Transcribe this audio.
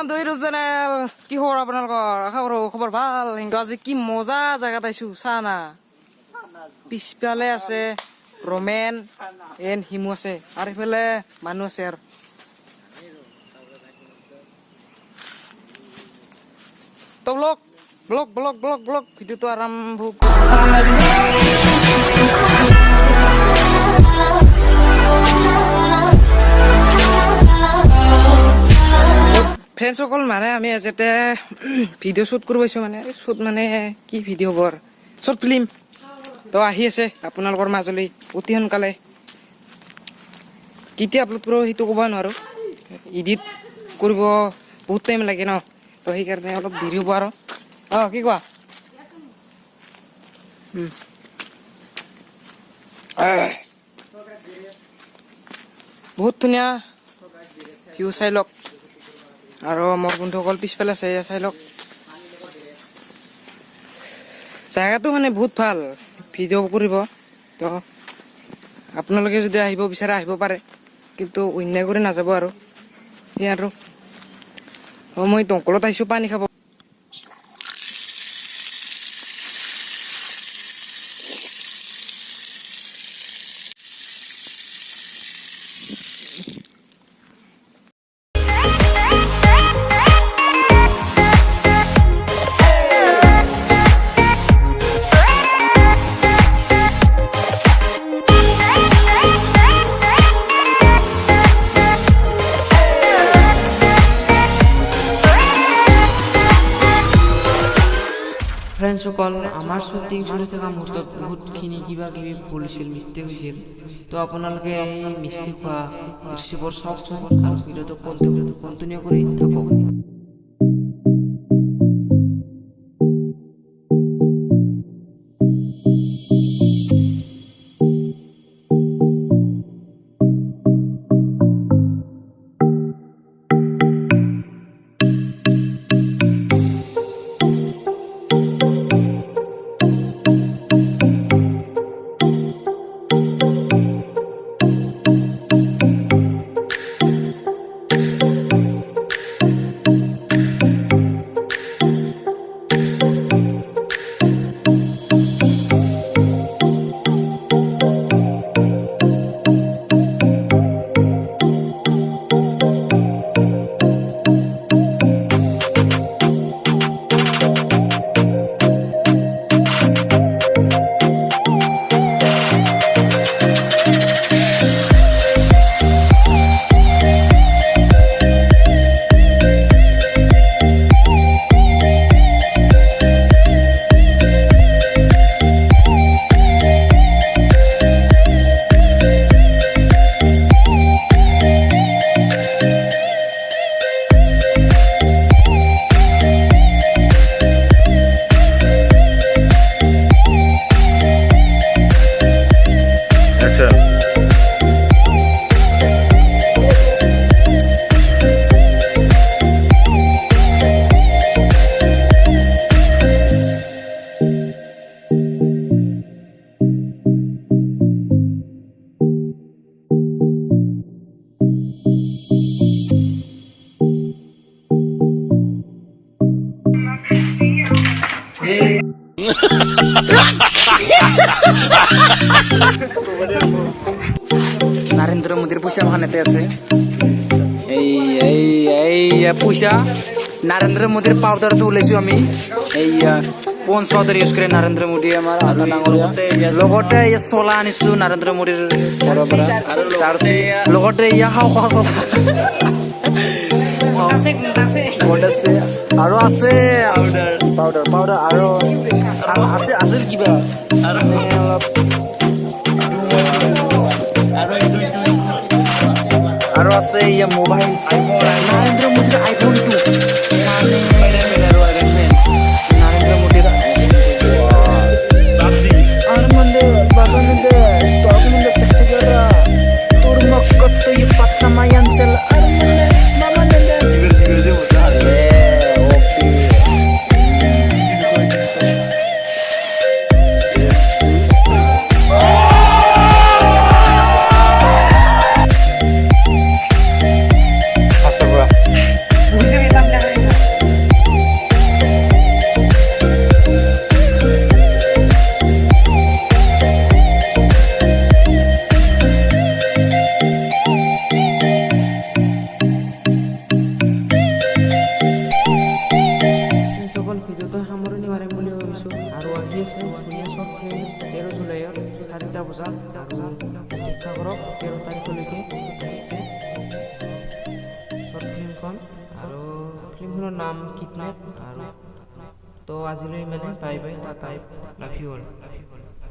Welcome to YouTube channel. কি খবৰ আপোনালোকৰ? খবৰ ভাল। কিন্তু আজি কি মজা জেগাত আইছো চানা। পিছফালে আছে ৰমেন এন হিমু আছে আৰু ইফালে মানুহ আছে আৰু তো ব্লগ ভিডিঅ'টো আৰম্ভ ফ্ৰেণ্ডসকল মানে আমি এজেতে ভিডিঅ' শ্বুট কৰিব আহিছোঁ মানে শ্বুট মানে কি ভিডিঅ' হ'ব আৰু শ্বৰ্ট ফিল্ম তো আহি আছে আপোনালোকৰ মাজলৈ অতি সোনকালে। কেতিয়া আপলোড কৰোঁ সেইটো ক'ব নোৱাৰোঁ, এডিট কৰিব বহুত টাইম লাগে ন, তো সেইকাৰণে অলপ দেৰি হ'ব আৰু। কি কোৱা? বহুত ধুনীয়া ভিউ চাই লওক আৰু মোৰ বন্ধুসকল পিছফালে আছে চাই লওক। জেগাটো মানে বহুত ভাল ভিডিঅ' কৰিব, তো আপোনালোকে যদি আহিব বিচাৰে আহিব পাৰে, কিন্তু অন্যায় কৰি নাযাব আৰু সেই আৰু। মই দমকলত আহিছোঁ পানী খাব। ফ্ৰেণ্ডসকল, আমাৰ শ্বুটিং চলি থকা মুহূৰ্তত বহুতখিনি কিবা কিবি ভুল হৈছিল, মিষ্টেক হৈছিল। তো আপোনালোকে এই মিষ্টেক হোৱা দৃশ্যবোৰ চাওকচোন আৰু ভিডিঅ'টো কণ্টিনিউ কৰি থাকক। নৰেন্দ্ৰ মোদীৰ পয়সা ওখানেতে আছে, এই পয়সা নৰেন্দ্ৰ মোদীৰ পাউডাৰটো ওলাইছো আমি। এই পঞ্চ পাউডাৰ ইউজ কৰে নৰেন্দ্ৰ মোদী আমাৰ আধা ডাঙৰ। লগতে চলা আনিছো নৰেন্দ্ৰ মোদীৰ ঘৰৰ পৰা, লগতে খাওঁ আৰু আছে পাউডাৰ আৰু আছে কিবা অলপ আৰু আছে মোবাইল নৰেন্দ্ৰ মোদীৰ আইফোন 2 নৰেন্দ্ৰ মোদীৰ আর মানে বাগানতে স্টক মানে সেক্সি করা তোর মক্কত তো পাত্তা মায়ান চল আর মানে মামা নে ভিডিঅ'টো সামৰণি মাৰিম বুলি ভাবিছোঁ আৰু আহি আছে ধুনীয়া শ্বৰ্ট ফিল্ম 13 জুলাইত 4টা বজাত আৰু অপেক্ষা কৰক 13 তাৰিখলৈকে আহিছে শ্বৰ্ট ফিল্মখন আৰু ফিল্মখনৰ নাম কিডনেপ আৰু তো আজিলৈ মানে bye bye Tata love you all